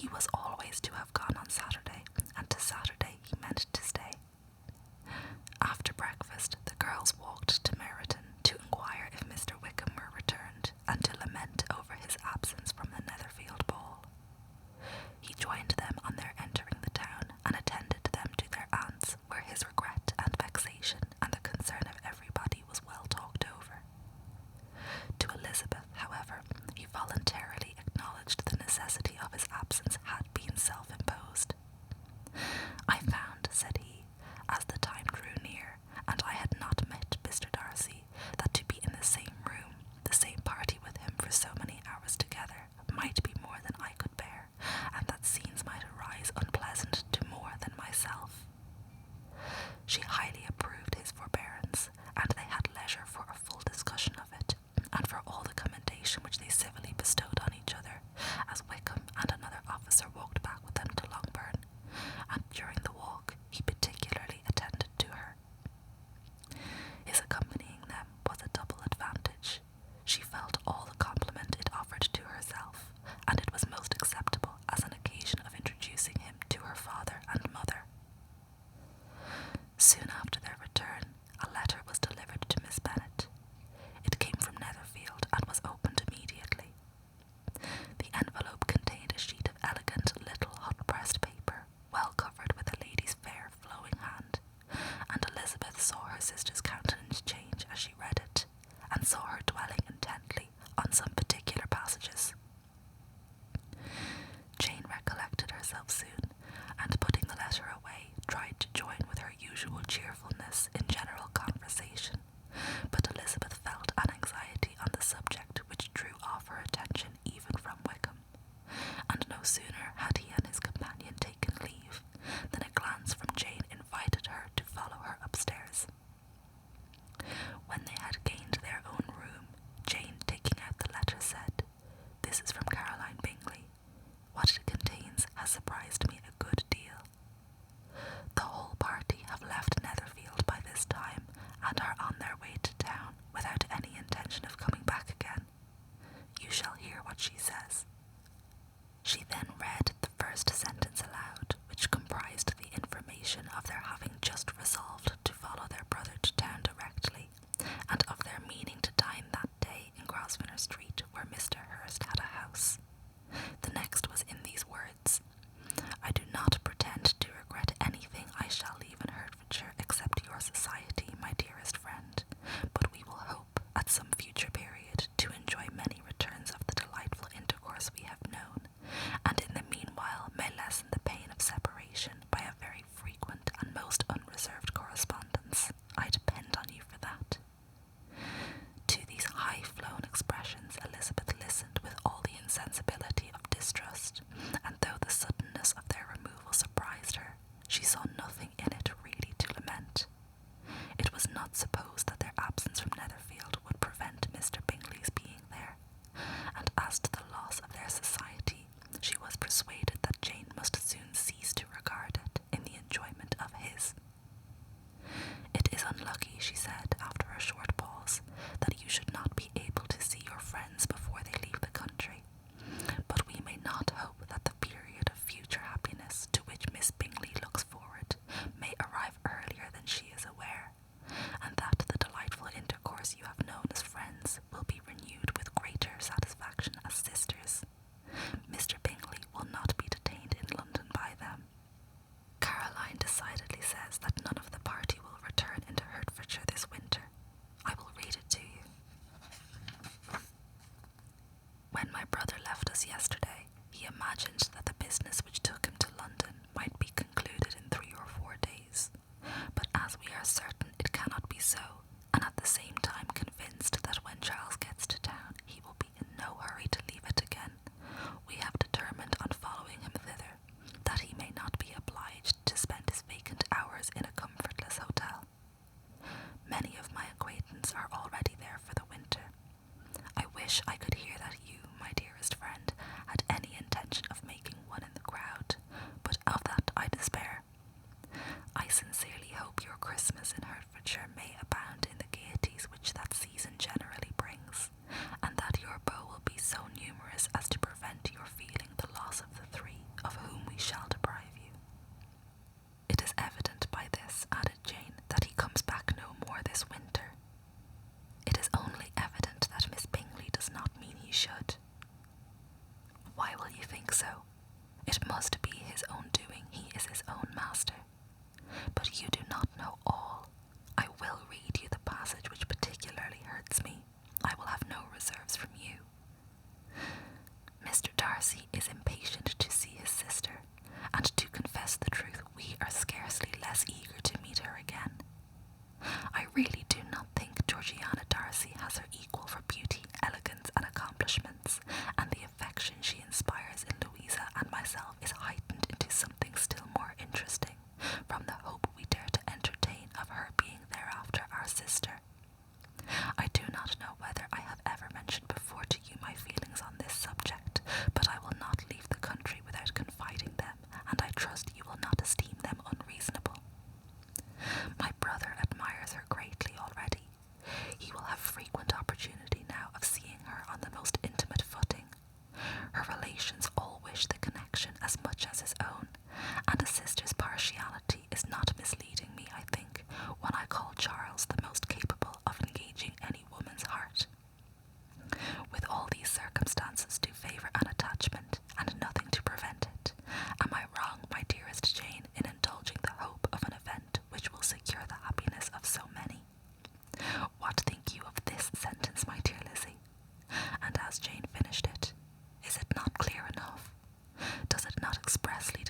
He was always to have gone on Saturday, and to Saturday he meant to stay. After breakfast, the girls walked to Meryton to inquire if Mr. Wickham were returned, and to lament over his absence from the Netherfield ball. He joined them on their entering the town, and attended them to their aunt's, where his regret and vexation and the concern of everybody was well talked over. To Elizabeth, however, he voluntarily acknowledged the necessity of his absence had been self-imposed. I found, said he, as the time drew near, and I had not met Mr. Darcy, that to be in the same room, the same party with him for so many hours together, might be more than I could bear, and that scenes might arise unpleasant to more than myself. She highly approved his forbearance, and they had leisure for a full discussion of it, and for all the commendation which they civilly bestowed on each other, as Wickham and another officer walked back with them to Longbourn, and during the walk he particularly attended to her. His accompanying them was a double advantage. She felt all the compliment it offered to herself, and it was most acceptable as an occasion of introducing him to her father and mother. Soon after their return, a letter was delivered to Miss Bennet. It came from Netherfield and was opened immediately. The envelope contained a sheet of elegant little hot-pressed paper, well covered with a lady's fair flowing hand, and Elizabeth saw her sister's countenance change as she read it, and saw her dwelling intently on some particular passages. Jane recollected herself soon, and putting the letter away, tried to join with her usual cheerfulness in general conversation, but Elizabeth felt an anxiety on the subject which drew off her attention even from Wickham, and no sooner had he and his companion taken leave than a glance from Jane invited her to follow her upstairs. When they had gained their own room, Jane, taking out the letter, said, "This is from Caroline Bingley. What it contains has surprised me a good deal. The whole party have left Netherfield by this time, and are on their way to town without any intention of coming back again. You shall hear what she says." She then read the first sentence aloud, which comprised the information of their having just resolved to follow their brother to town directly, and of their meaning to dine that day in Grosvenor Street, where Mr. Hurst had a house. The next was in these words: "I do not pretend to regret anything I shall leave in Hertfordshire except your society, my dearest friend, but we will hope, at some future period, to enjoy many returns of the delightful intercourse we have known, and in the meanwhile may lessen the pain of separation by a very frequent and most unreserved correspondence. I depend on you for that." To these high-flown expressions Elizabeth listened with all the insensibility of distrust, and though the suddenness of their removal surprised her, she saw nothing in it really to lament. It was not supposed that their absence from Netherfield would prevent Mr. Bingley's being there, and as to the loss of their society, she was persuaded that Jane must soon cease to regard it in the enjoyment of his. "It is unlucky," she said, after a short pause, "that you should not be able to see your friends before they leave the country, but we may not hope that the period of future happiness to which Miss Bingley looks forward may arrive earlier than she is aware, and that the delightful intercourse you have known as friends will be renewed with greater satisfaction as sisters. Mr. Bingley will not be detained in London by them. Caroline decidedly says that none of the party will return into Hertfordshire this winter. I will read it to you. When my brother left us yesterday, he imagined that the business which took him to London might be concluded in 3 or 4 days, but as we are certain it cannot be so, and at the same time convinced that when Charles gets to town he will be in no hurry to leave it again, we have determined on following him thither, that he may not be obliged to spend his vacant hours in a comfortless hotel. Many of my acquaintance are already there for the winter. I wish I could hear that you, my dearest friend, had any intention of making one in the crowd, but of that I despair. I sincerely hope your Christmas in Hertfordshire may abound in the gaieties which that season generally brings, It must be his own doing, he is his own master. But you do not know all. I will read you the passage which particularly hurts me. I will have no reserves from you. Mr. Darcy is impatient to see his sister, and to confess the truth, we are scarcely less eager to meet her again. I really do not think Georgiana Darcy has her equal for beauty, elegance, and accomplishments, and the affection she inspires in Louisa and myself is heightened into something still more interesting from the hope we dare to entertain of her being thereafter our sister. I do not know whether I have ever mentioned before to you my feelings on this subject, but I will not leave the country without confiding them, and I trust you will not esteem them unreasonable. My brother admires her greatly already. He will have frequent opportunity now of seeing her on the most intimate footing. Her relations all wish the connection as much as his own, and a sister's partiality is not misleading me, I think, when I call Charles the most capable of engaging any woman's heart. With all these circumstances to favour an attachment, and nothing to prevent it, am I wrong, my dearest Jane, in indulging the hope of an event which will secure the happiness of so many? What think you of this sentence, my dear Lizzie? And as Jane finished it, is it not clear enough? Does it not expressly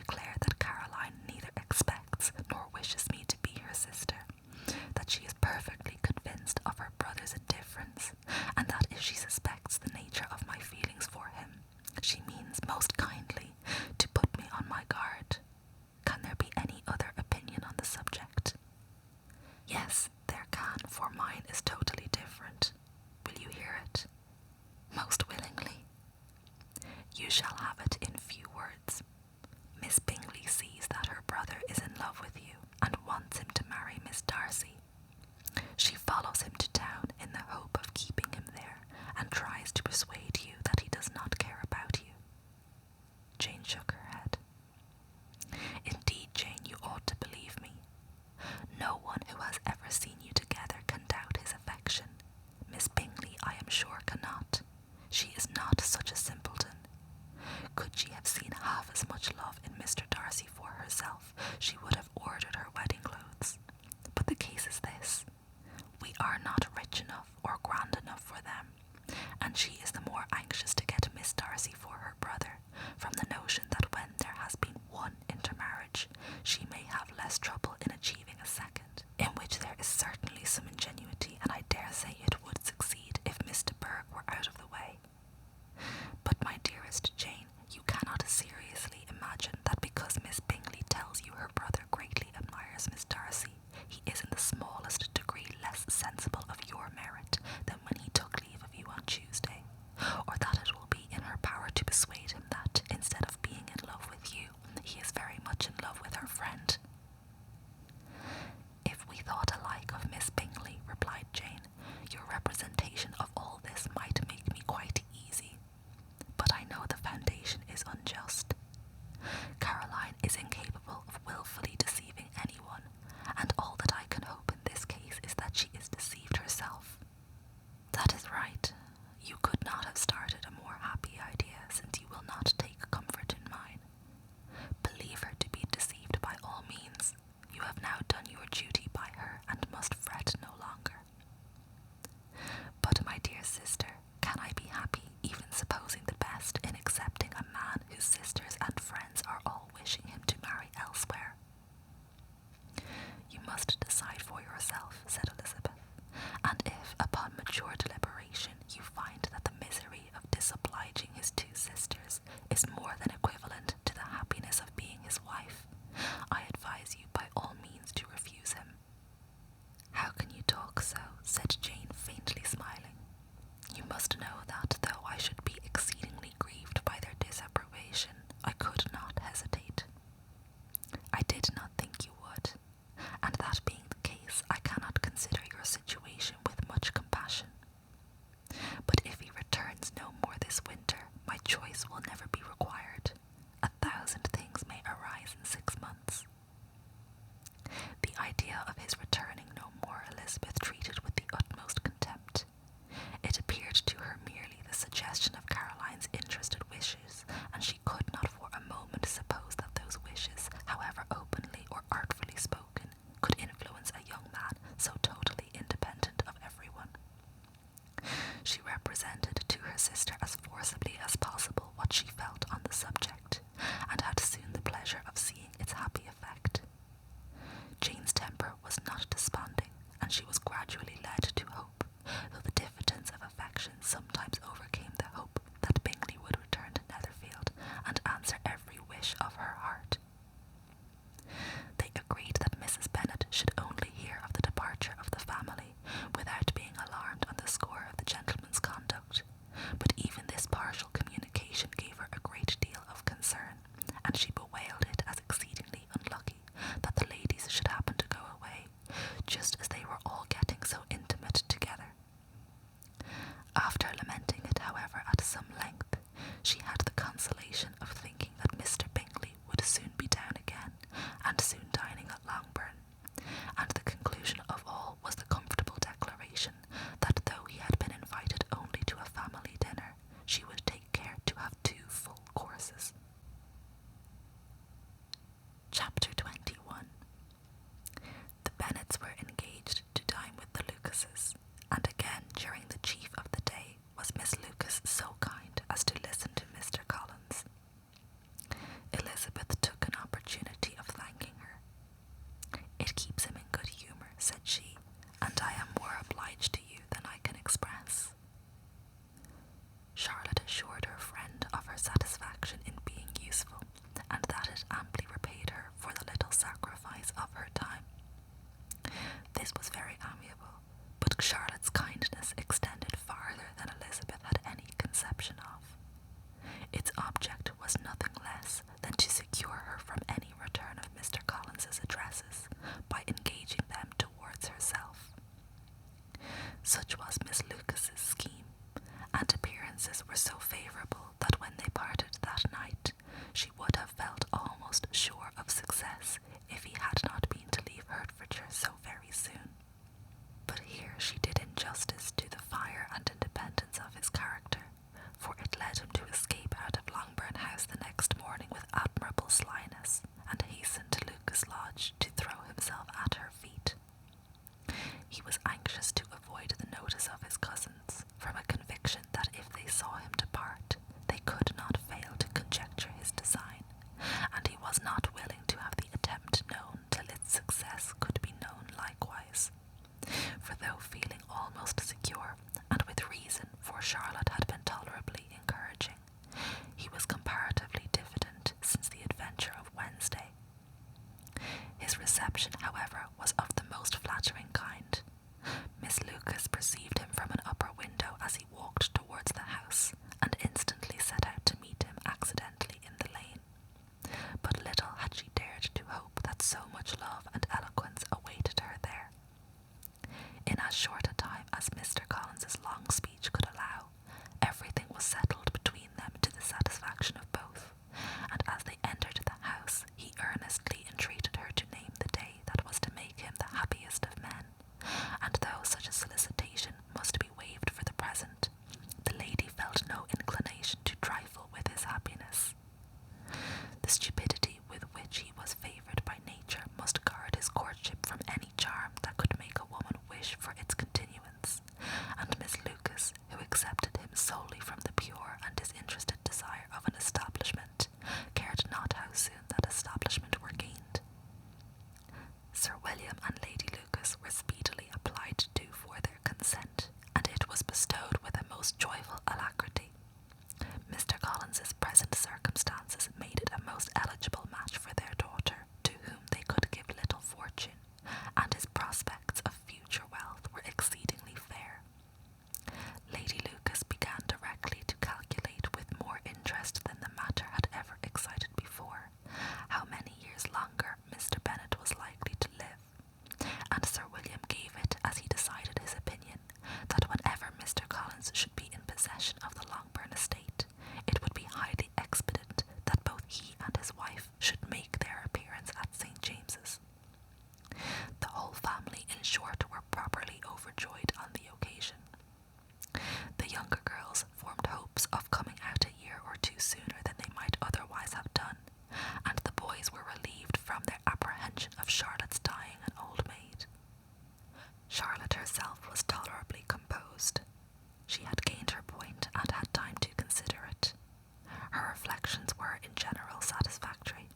and his wife should make their appearance at St. James's. The whole family, in short, were properly overjoyed on the occasion. The younger girls formed hopes of coming out a year or two sooner than they might otherwise have done, and the boys were relieved from their apprehension of Charlotte's dying an old maid. Charlotte herself was tolerably composed. She had gained her point and had time to consider it. Her reflections were in general satisfactory.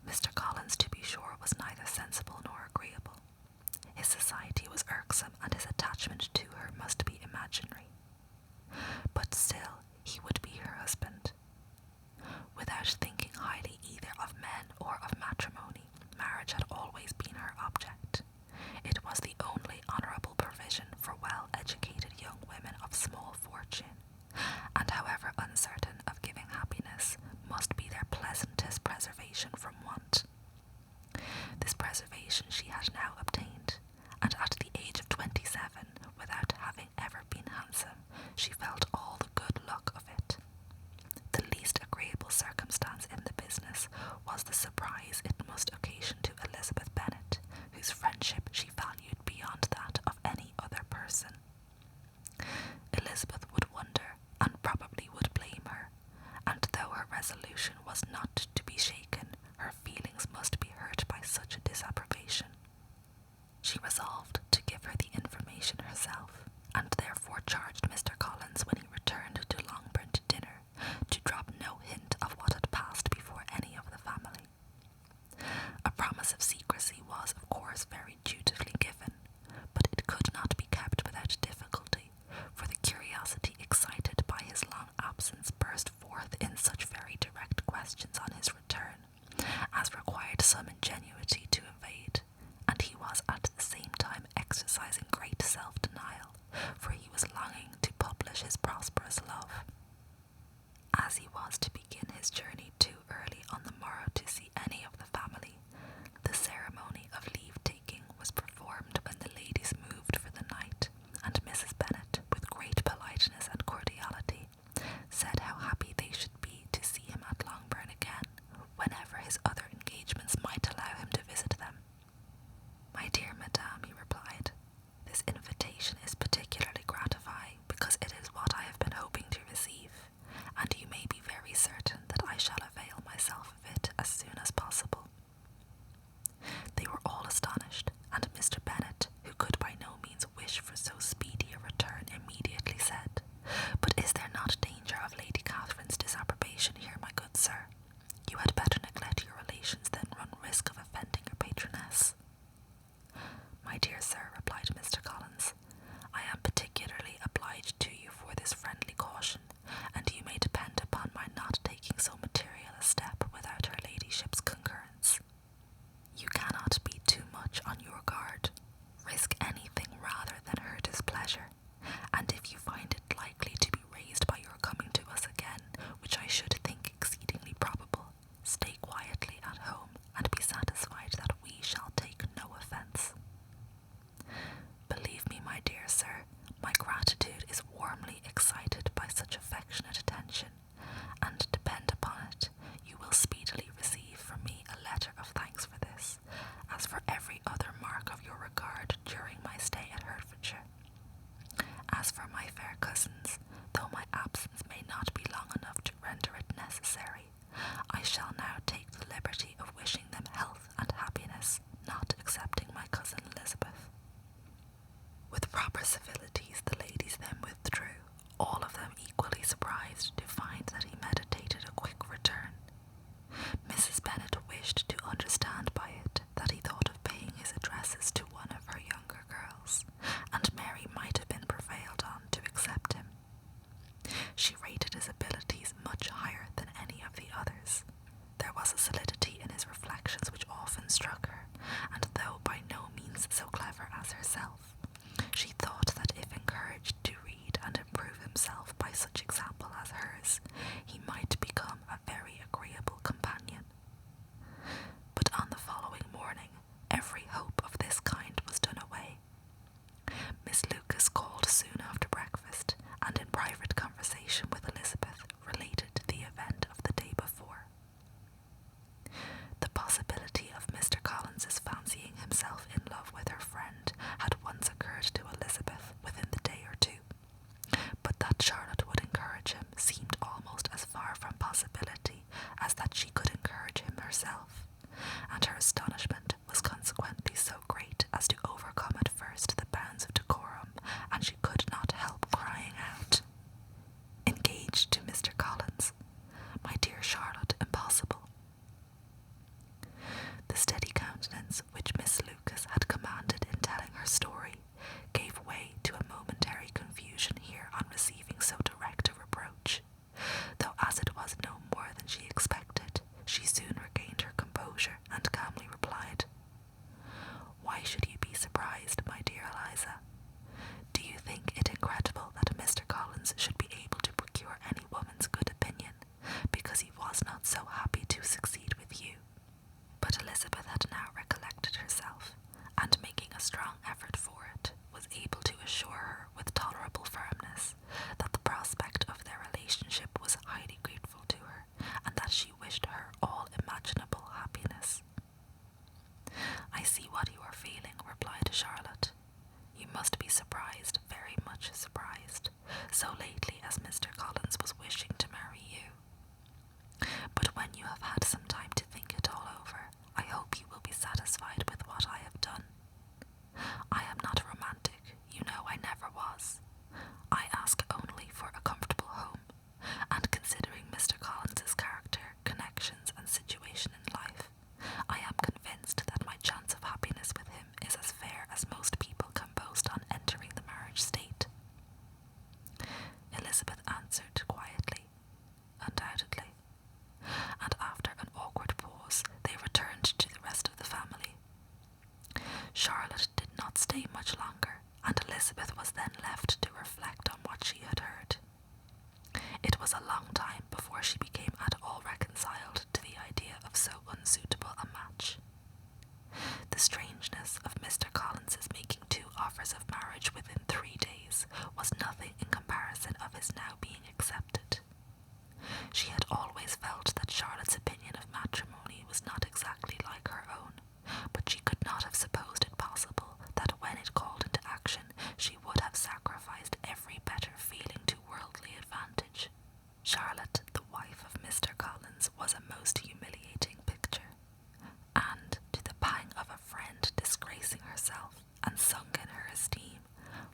Mr. Collins, to be sure, was neither sensible nor agreeable. His society was irksome, and his attachment to her must be imaginary. But still he would be her husband. Without thinking highly either of men or of matrimony, marriage had always been her object. It was the only honourable provision for well-educated young women of small fortune, and however uncertain of giving happiness, must be their pleasantest preservation from want. This preservation she had now obtained, and at the age of 27, without having ever been handsome, she felt all the good luck of it. The least agreeable circumstance in the business was the surprise it must occasion to Elizabeth Bennet, whose friendship she valued beyond that of any other person. Elizabeth would wonder, and probably would blame her, and though her resolution was not to be shaken, her feelings must be hurt by such a disapprobation. She resolved to give her the information herself, and therefore charged Mr. Collins, when he returned to Longbourn to dinner, to drop no hint of what had passed before any of the family. A promise of secrecy was, of course, very dutifully given, but it could not be kept without difficulty, for the curiosity excited by his long absence burst forth in such very direct questions on his return, as required some ingenuity to evade, and he was at the same time exercising great self-denial, for he was longing to publish his prosperous love. As he was to begin his journey too early on the morrow to see any of the family, the ceremony of leave-taking was performed when the ladies moved for the night, and Mrs. Bennet, with great politeness and cordiality, said how happy they should be to see him at Longbourn again, whenever his other engagements might allow him to visit them. "My dear madame," he replied, "this invitation is particularly gratifying, because it is what I have been hoping to receive, and you may be very certain that I shall suitable a match. The strangeness of Mr. Collins's making 2 offers of marriage within 3 days was nothing in comparison of his now being accepted. She had always felt that Charlotte's opinion of matrimony was not exactly like her own, but she could not have supposed it possible that when it called into action she would have sacrificed every better feeling to worldly advantage. Charlotte, the wife of Mr. Collins, was a most humiliating picture, and to the pang of a friend disgracing herself and sunk in her esteem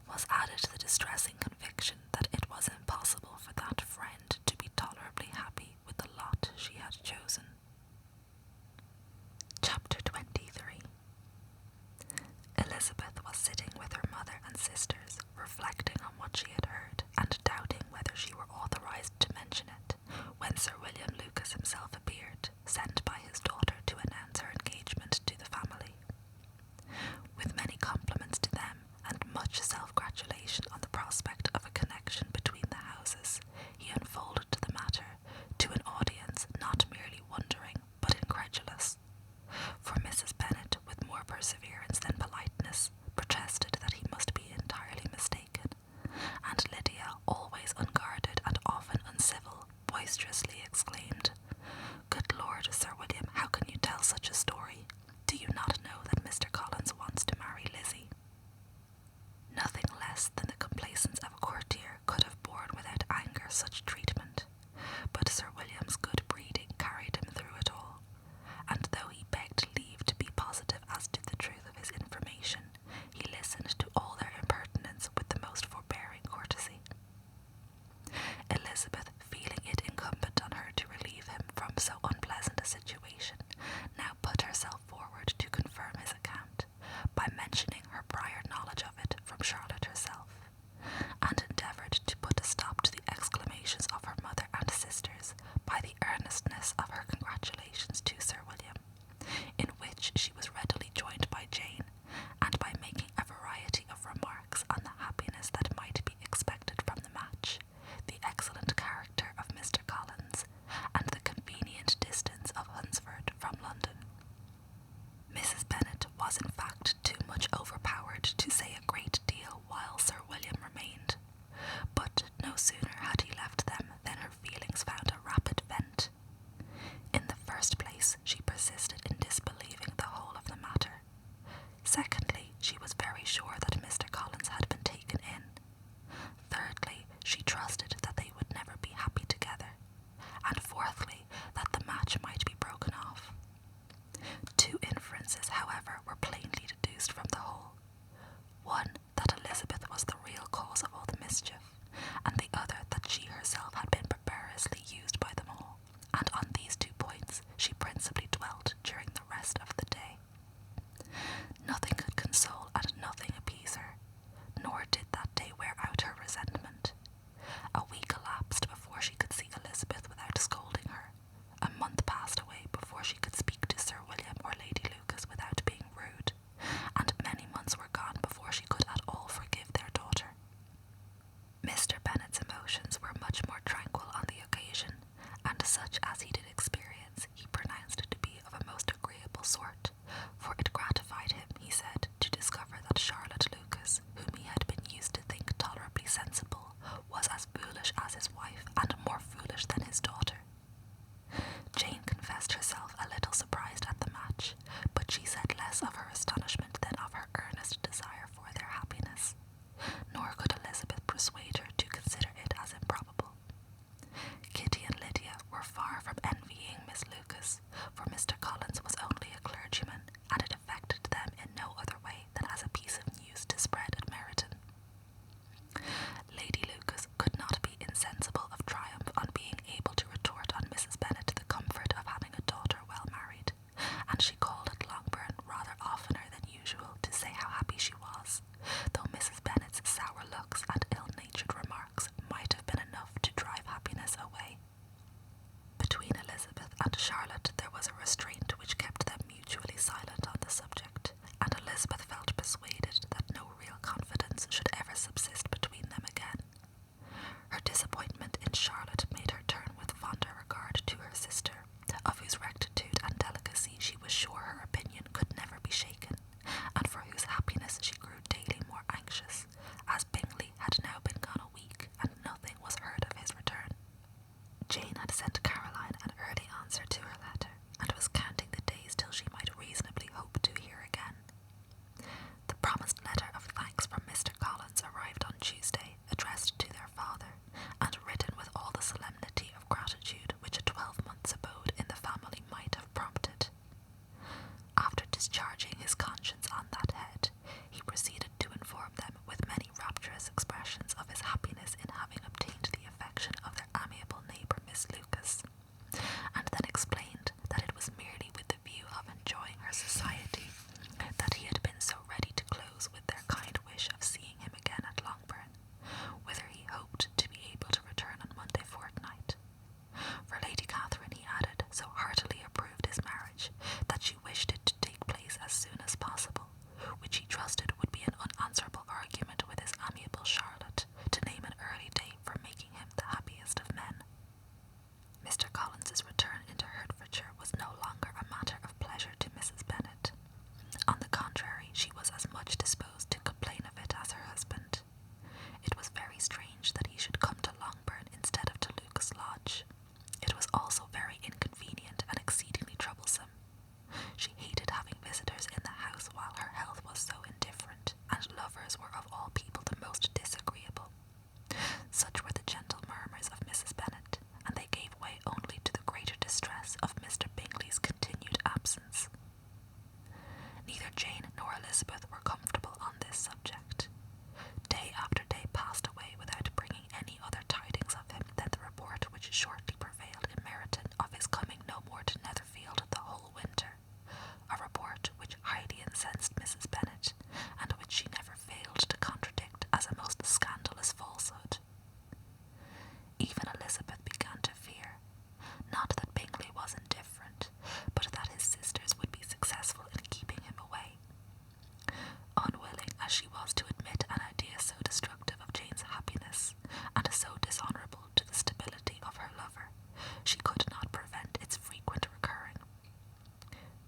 was added the distressing conviction that it was impossible for that friend to be tolerably happy with the lot she had chosen. Chapter 23. Elizabeth was sitting with her mother and sisters, reflecting on what she had heard, and doubting whether she were authorized to mention it, when Sir William Lucas himself appeared, sent by his daughter to announce her engagement to the family. With many compliments to them, and much self-gratulation on the prospect of a connection between the houses, he unfolded the matter to an audience not merely wondering, but incredulous. For Mrs. Bennet, with more perseverance than politeness, protested that he must be entirely mistaken, and Lydia, always unguarded and often uncivil, boisterously exclaimed, "Good Lord, Sir William, how can you tell such a story? Do you not know that Mr. Collins wants to marry Lizzie?" Nothing less than the complacence of a courtier could have borne without anger such treatment, but Sir William's good breeding carried him through it all, and though he begged leave to be positive as to the truth of his information, he listened to all their impertinence with the most forbearing courtesy. Elizabeth, feeling it incumbent on her to relieve him from so unpleasant a situation, now put herself forward to confirm his account, by mentioning her prior knowledge of it from Charlotte herself, and endeavoured to put a stop to the exclamations of her mother and sisters by the earnestness of her congratulations to Sir William, in which she was readily joined by Jane, and by making a variety of remarks on the happiness that might be expected from the match, the excellent character of Mr. Collins, and the convenient distance of Hunsford from London. Mrs. Bennet was in fact too much overpowered to say a great deal while Sir William remained, but no sooner had he left them than her feelings found a rapid vent. In the first place, she persisted in disbelieving the whole of the matter. Secondly, she was very sure that Mr. Collins had been taken in. Thirdly, she trusted that they would never be happy together. And fourthly, that the match might be broken off. 2 inferences, however, were plainly deduced from the whole. One, that Elizabeth was the real cause of all the mischief, and the other, that she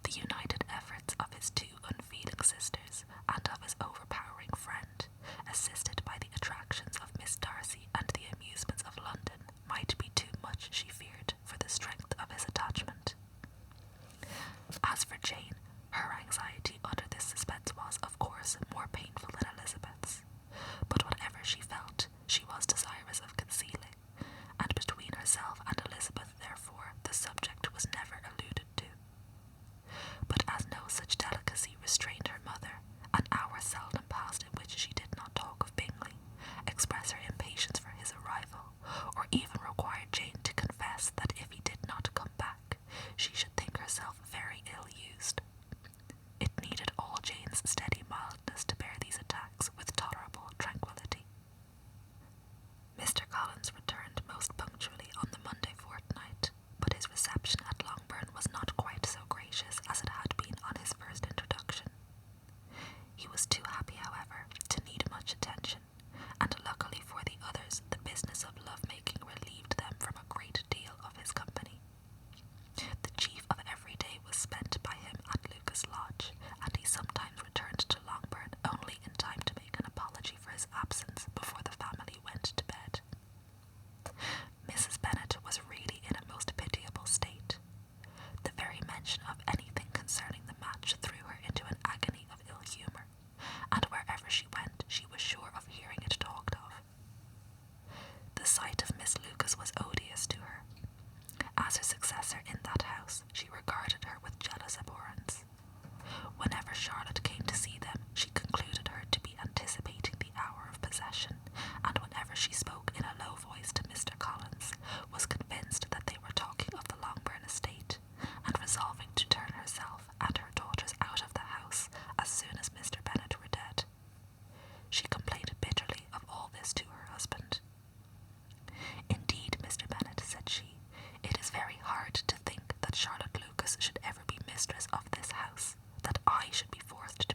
the united efforts of his two unfeeling sisters and of his overpowering friend, assisted by the attractions of Miss Darcy and the amusements of London, might be too much, she feared, for the strength of his attachment. As for Jane, her anxiety under this suspense was, of course, more painful than Elizabeth's, but whatever she felt, she was desirous of concealing, and between herself and Elizabeth, therefore, the subject was never alluded to. But as no such delicacy restrained her mother, an hour seldom passed in which she did not talk of Bingley, express her impatience for his arrival, or even require Jane to confess that if he did not come back, she should think herself very ill-used. It needed all Jane's steady mildness to bear these attacks with tolerable tranquillity. Mr. Collins returned most punctually on the Monday fortnight, but his reception at Longbourn was not quite so gracious as it had been on his first introduction. He was too happy, however, to need much attention, and luckily for the others, the business of love-making relieved them from a great deal of his company. The chief of every day was spent by him at Lucas Lodge, and he sometimes returned to Longbourn only in time to make an apology for his absence before the family went to bed. Mrs. Bennet was really in a most pitiable state. The very mention of anything concerning the match threw her into an agony of ill humour, and wherever she went she was sure of hearing it talked of. The sight of Miss Lucas was odious to her. As her successor in that house, she regarded her with jealous abhorrence. Whenever Charlotte came to see them, she concluded her to be anticipating the hour of possession, and whenever she spoke in a low voice to Mr. Collins, was convinced that they were talking of the Longbourn estate, and resolving to turn herself and her daughters out of the house as soon as Mr. Bennet were dead. She complained bitterly of all this to her husband. "Indeed, Mr. Bennet," said she, "it is very hard to think that Charlotte Lucas should ever be mistress of this house, that I should be forced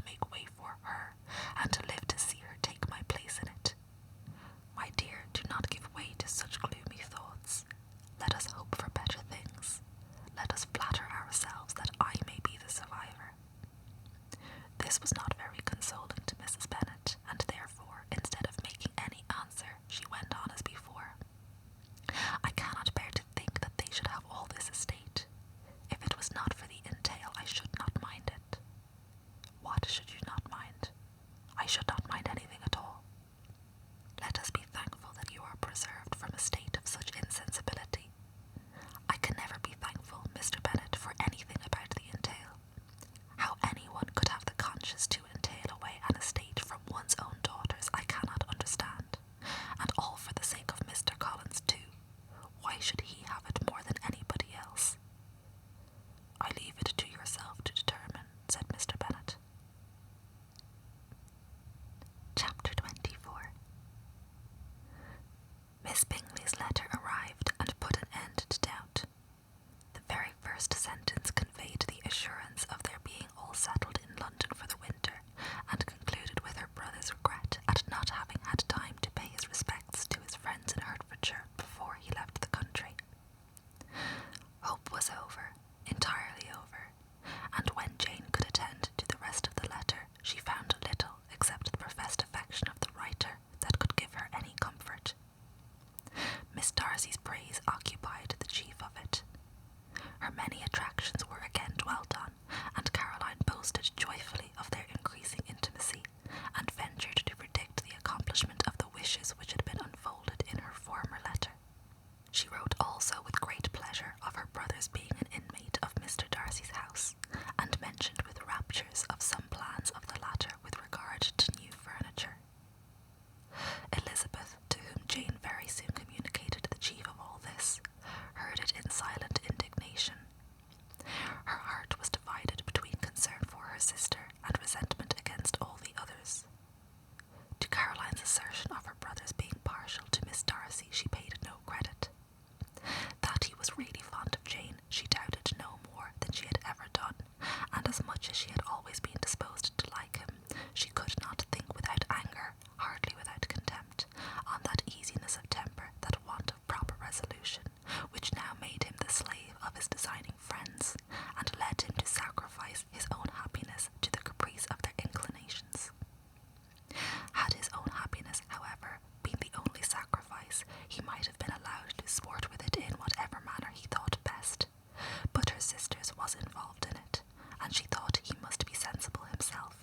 and she thought he must be sensible himself.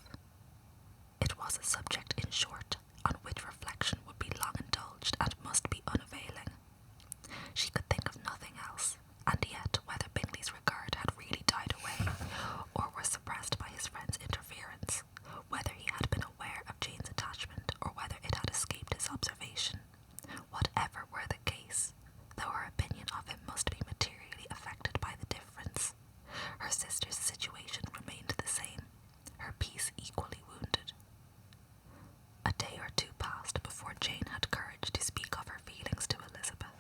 It was a subject, in short, on which reflection would be long indulged and must be unavailing. She could think of nothing else, and yet whether Bingley's regard had really died away, or were suppressed by his friend's interference, whether he had been aware of Jane's attachment, or whether it had escaped his observation, whatever were the case, though her opinion of him must be materially affected by the difference, her sister's situation remained the same, her peace equally wounded. A day or two passed before Jane had courage to speak of her feelings to Elizabeth,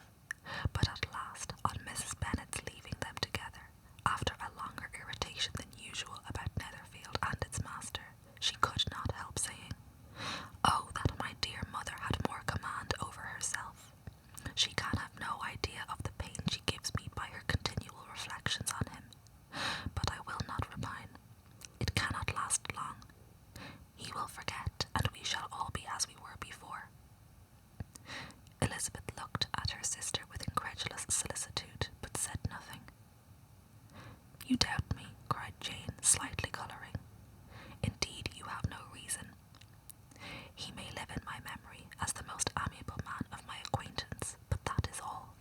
but at last, on Mrs. Bennet's leaving them together, after a longer irritation than usual about Netherfield and its master, she could not help saying, "Oh, that my dear mother had more command over herself. She can have no idea of the pain she gives me by her continual reflections on him. But I will not repine. It cannot last long. He will forget, and we shall all be as we were before." Elizabeth looked at her sister with incredulous solicitude, but said nothing. "You doubt me," cried Jane, slightly colouring. "Indeed, you have no reason. He may live in my memory as the most amiable man of my acquaintance, but that is all.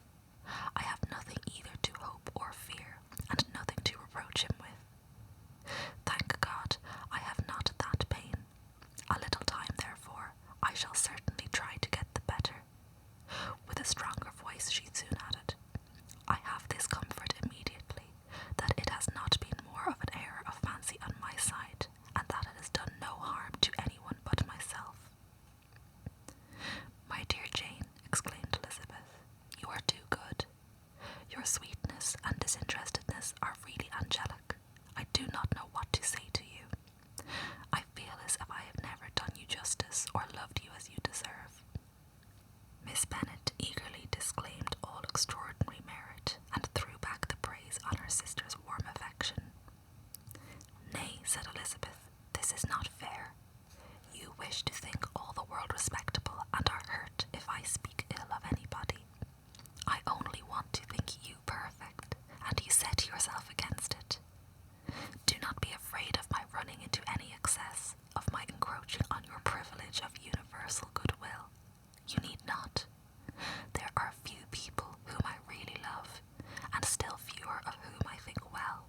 I have nothing either to hope or fear, and nothing to reproach him with. Thank God, I have not that pain. A little time, therefore, I shall certainly try to get the better." With a stronger voice she soon added, "I have this comfort immediately, that it has not been more of an error of fancy on my side, and that it has done no harm to anyone but myself." "My dear Jane," exclaimed Elizabeth, "you are too good. Your sweetness and disinterestedness are really angelic. I do not know what to say to you. I feel as if I have never done you justice or loved you as you deserve." Miss Bennet eagerly disclaimed all extraordinary merit, and threw back the praise on her sister's warm affection. "Nay," said Elizabeth, "this is not fair. You wish to think all the world respectable, and are hurt if I speak ill of anybody. I only want to think you perfect, and you set yourself against it. Do not be afraid of my running into any excess, of my encroaching on your privilege of universal goodwill. You need not. There are few people whom I really love, and still fewer of whom I think well.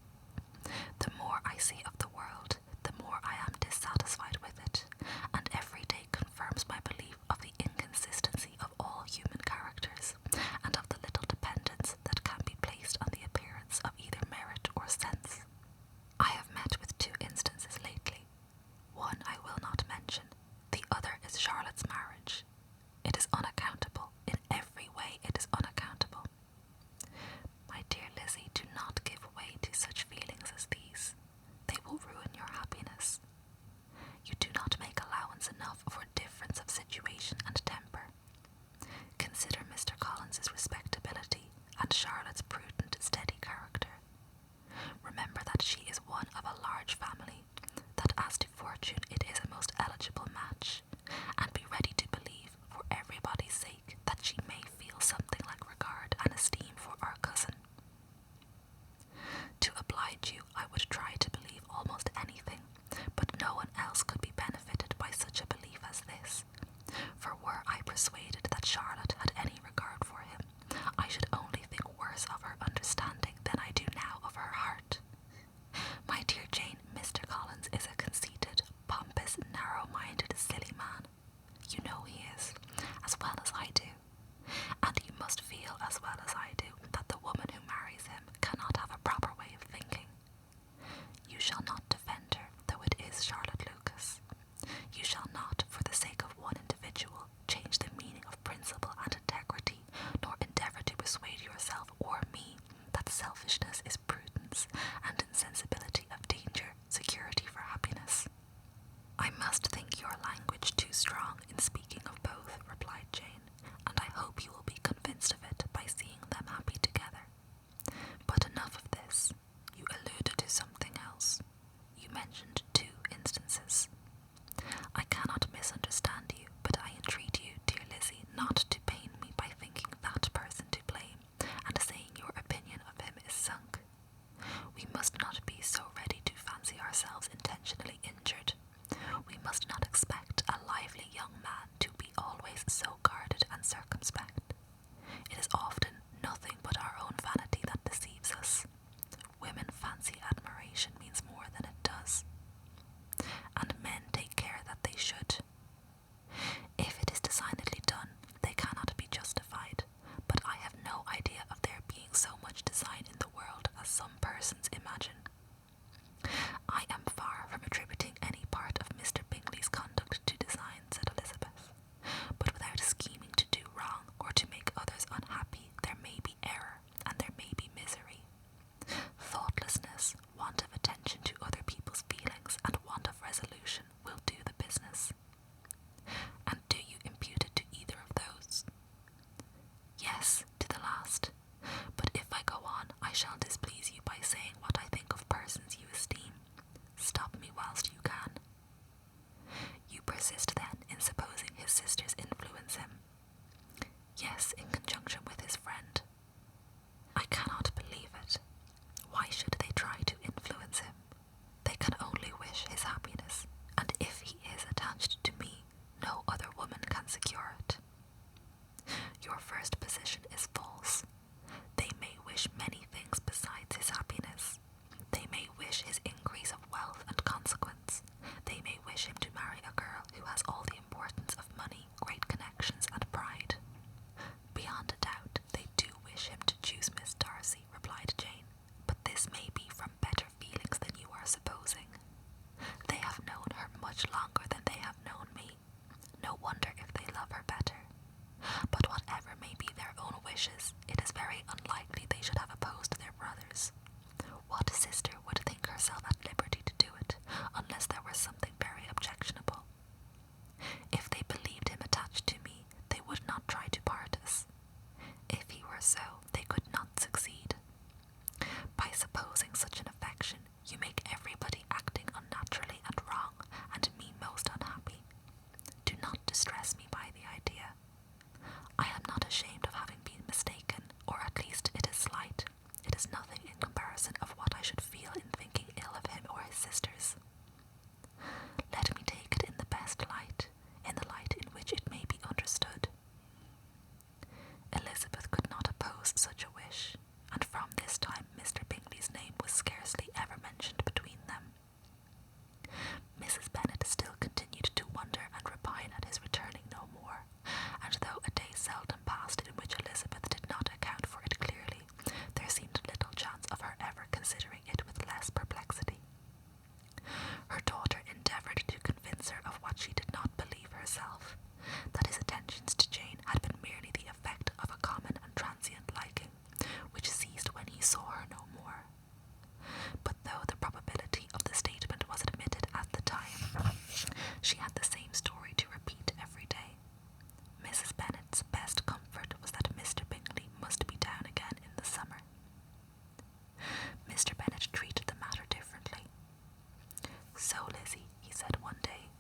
"So, Lizzie," he said one day,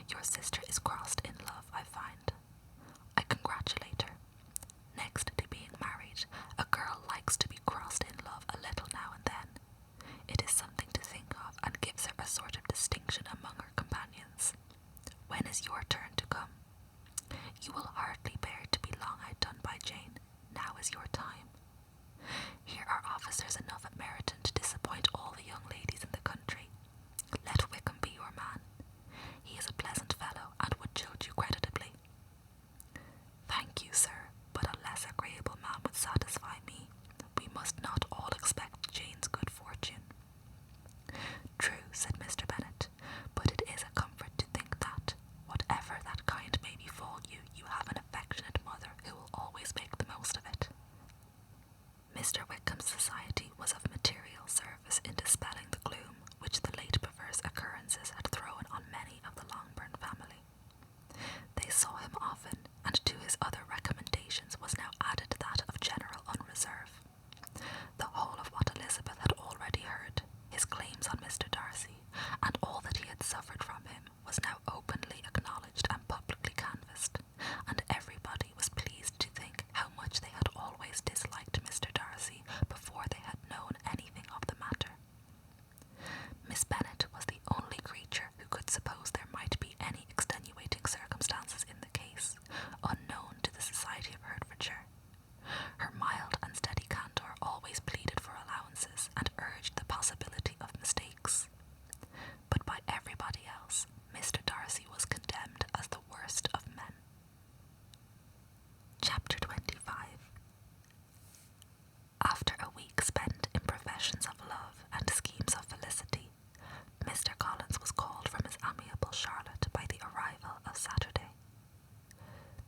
"your sister is crossed in love, I find. I congratulate her. Next to being married, a girl likes to be crossed in love a little now and then. It is something to think of and gives her a sort of distinction among her companions. When is your turn to come? You will hardly bear to be long outdone by Jane. Now is your time. Here are officers enough at Meryton to disappoint all the young ladies in the country. Let Wickham be your man. He is a pleasant fellow and would jilt you creditably." "Thank you, sir, but a less agreeable man would satisfy me. We must not all expect Jane's good fortune." "True," said Mr. Bennet, "but it is a comfort to think that, whatever that kind may befall you, you have an affectionate mother who will always make the most of it." Mr. Wickham's society was of material service in dispelling the gloom which the late perverse occurrences had thrown on many of the Longbourn family. They saw him often, and to his other recommendations was now added that of general unreserve. The whole of what Elizabeth had already heard, his claims on Mr. Darcy, and all that he had suffered from him, was now openly acknowledged and publicly canvassed, and everybody was pleased to think how much they had always disliked Mr. Darcy before they had known anything of the matter. Miss Bennet was the only creature who could suppose there might be any extenuating circumstances in the case, unknown to the society of Hertfordshire. Her mild and steady candour always pleaded for allowances and urged the possibility of mistakes. But by everybody else, Mr. Darcy was condemned as the worst of men. Chapter 25. After a week spent in professions of love and schemes of felicity, Mr. Collins was called from his amiable Charlotte by the arrival of Saturday.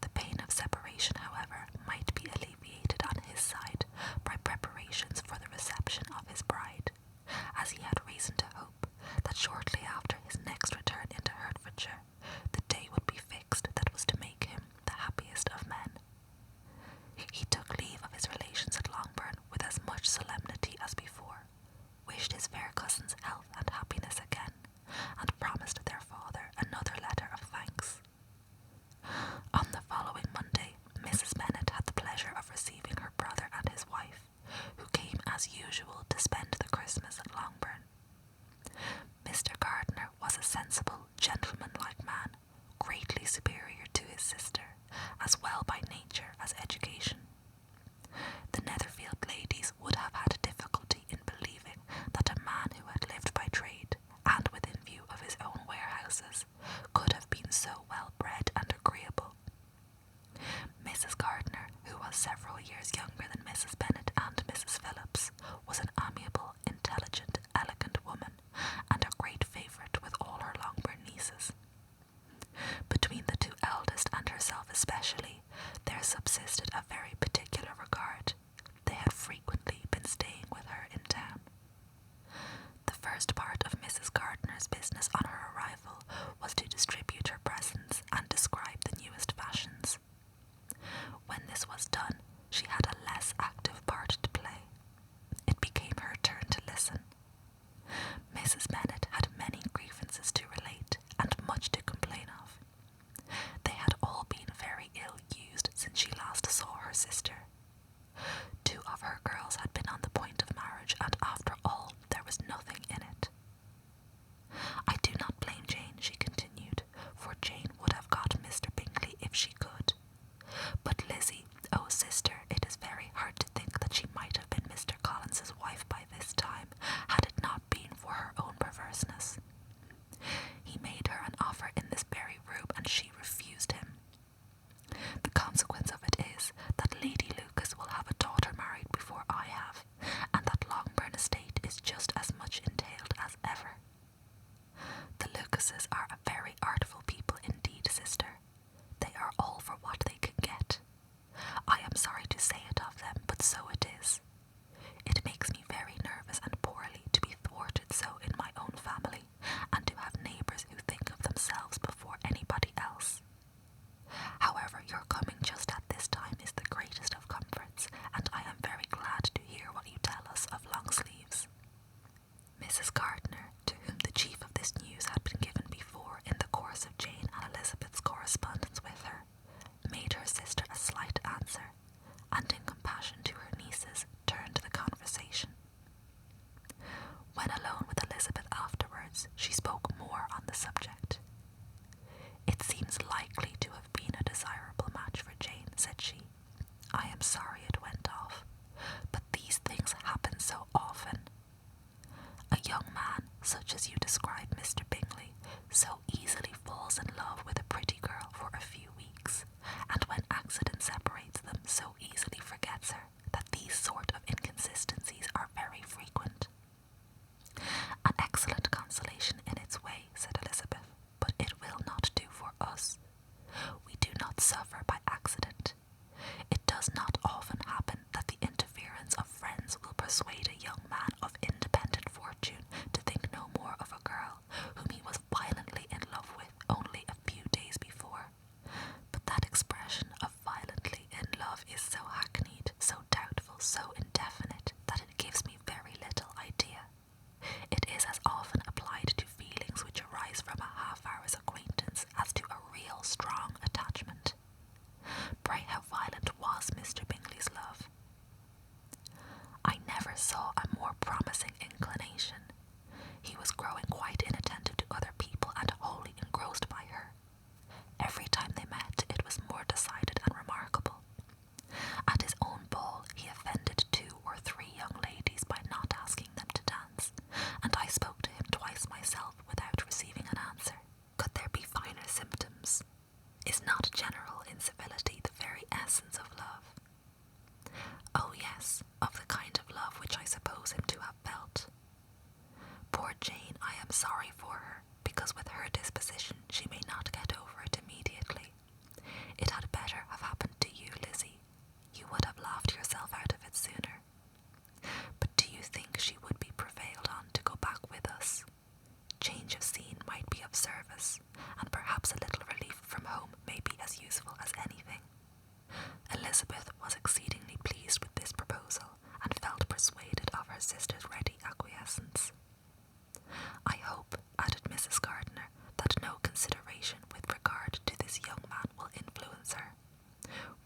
The pain of separation, however, might be alleviated on his side by preparations for the reception of his bride, as he had reason to hope that shortly after his next return into Hertfordshire, the day would be fixed that was to make him the happiest of men. He took leave of his relations at Longbourn with as much solemnity as before, wished his fair cousins health and happiness again, and promised their father another letter of thanks. On the following Monday, Mrs. Bennet had the pleasure of receiving her brother and his wife, who came as usual to spend the Christmas at Longbourn. Mr. Gardiner was a sensible, gentlemanlike man, greatly superior to his sister, as well by nature as education. The Netherfield ladies would have had difficulty in believing that a man who had lived by trade, and within view of his own warehouses, could have been so well bred and agreeable. Mrs. Gardiner, who was several years younger than Mrs. Bennet and Mrs. Phillips, was an amiable, intelligent, elegant woman, and a great favourite with all her Longbourn nieces. Between the two eldest and herself especially, there subsisted a very particular regard. They had frequently been staying with her in town. The first part of Mrs. Gardiner's business on her arrival was to distribute her presents and describe the newest fashions. When this was done, she had a less active part to play. It became her turn to listen. Mrs. Bennet had many grievances to relate, and much to complain of. They had all been very ill used since she last saw her sister. 2 of her girls had been on the point of marriage, and after all there was nothing in it. "I do not blame Jane," she continued, "for Jane would have got Mr. Bingley if she could. But Lizzie, oh sister, it is very hard to think that she might have been Mr. Collins's wife by this time, had it not been for her own perverseness. He made her an offer in this very room, and she refused him. The consequence of it is that Lady Lucas will have a daughter married before I have, and that Longbourn estate is just as much entailed as ever. The Lucases are a very artful people indeed, sister. They are all for what they can get. I am sorry to say it of them, but so it is. It makes me very nervous and poorly to be thwarted so in my own family, and to have neighbours who think of themselves before anybody else. However, your coming just at this time is the greatest of comforts, and I am very glad to hear what you tell us of long sleeves." Mrs. Gardiner, to whom the chief of this news had Afterwards, she spoke more on the subject. "It seems likely to have been a desirable match for Jane," said she. "I am sorry it went off, but these things happen so often. A young man, such as you describe Mr. Bingley, so easily falls in love with a pretty girl for a few weeks, and when accident separates them, so easily forgets her, that these sort of inconsistencies are very frequent." "An excellent consolation in its way," said Elizabeth, "but it will not do for us. We do not suffer by accident. It does not often happen that the interference of friends will persuade a young man of independent fortune to think no more of a girl whom he was violently in love with only a few days before. But that expression of violently in love is so hackneyed, so doubtful, so indefinite, that it gives me very little idea. It is as often applied to feelings which arise from a half-hour's acquaintance as to a real strong attachment. Pray, how violent was Mr. Bingley's love?" "I never saw a more promising inclination. He was growing quite inattentive to other people and wholly engrossed by her. Every time they met, it was more decided and remarkable. At his own ball, he offended 2 or 3 young ladies by not asking them to dance, and I spoke to him twice myself without receiving an answer. Could there be finer symptoms? Is not general incivility the very essence of love?" "Oh yes, of the kind of love which I suppose him to have felt. Poor Jane, I am sorry for her, because with her disposition she may not get over it immediately. It had better have happened to you, Lizzie. You would have laughed yourself out of it sooner. But do you think she would be prevailed on to go back with us? Change of scene might be of service, and perhaps a little relief from home may be as useful as anything." Elizabeth was exceedingly pleased with this proposal, and felt persuaded of her sister's ready acquiescence. "I hope," added Mrs. Gardiner, "that no consideration with regard to this young man will influence her.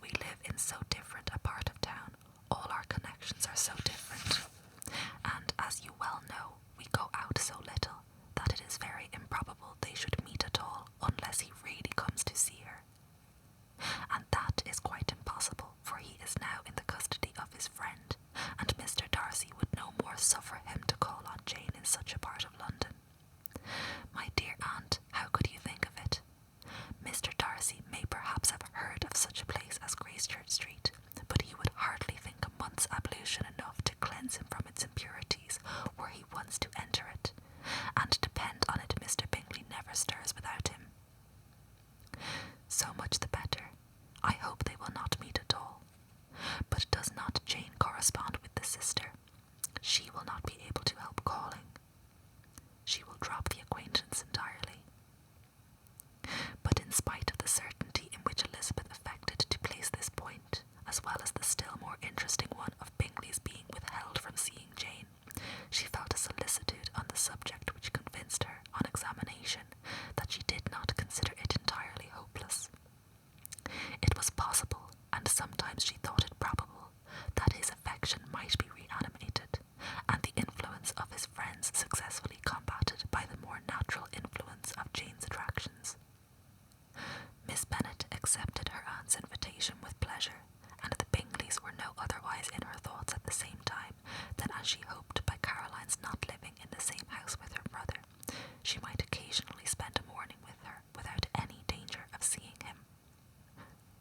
We live in so different a part of town, all our connections are so different, and, as you well know, we go out so little, that it is very improbable they should meet at all unless he really comes to see her. And that is quite impossible, for he is now in the custody of his friend, and Mr. Darcy would no more suffer him to call on Jane in such a part of London. My dear aunt, how could you think of it? Mr. Darcy may perhaps have heard of such a place as Gracechurch Street, but he would hardly think a month's ablution enough to cleanse him from its impurities were he once to enter it, and depend on it Mr. Bingley never stirs without him. So much the better. I hope they will not meet at all. But does not Jane correspond with the sister? She will not be able to help calling. She will drop the acquaintance entirely." But in spite of the certainty in which Elizabeth affected to place this point, as well as the still more interesting one of Bingley's being withheld from seeing Jane, she felt a solicitude on the subject which convinced her, on examination, that she did not consider it entirely hopeless. It was possible, and sometimes she thought it probable, that his affection might be reanimated, and the influence of his friends successfully combated by the more natural influence of Jane's attractions. Miss Bennet accepted her aunt's invitation with pleasure, and the Bingleys were no otherwise in her thoughts at the same time than as she hoped by Caroline's not living in the same house with her brother, she might occasionally spend a morning with her without any danger of seeing him.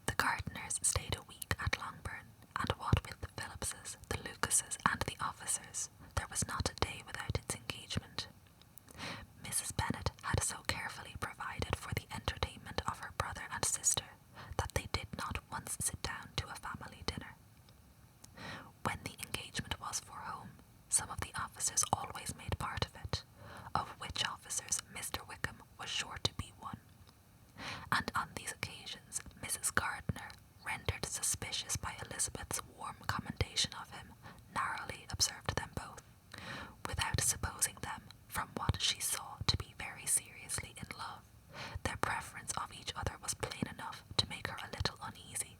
The Gardiners stayed a week at Longbourn, and what with the Phillipses, the Lucases, and the officers, there was not a day without its engagement. Mrs. Bennet had so carefully provided for the entertainment of her brother and sister that they did not once sit down to a family dinner. When the engagement was for home, some of the officers always made part of it, of which officers Mr. Wickham was sure to be one. And on these occasions Mrs. Gardiner, rendered suspicious by Elizabeth's warm commendation of him, narrowly observed them both, without supposing them, from what she saw, to be very seriously in love. Their preference of each other was plain enough to make her a little uneasy,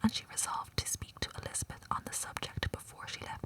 and she resolved to speak to Elizabeth on the subject before she left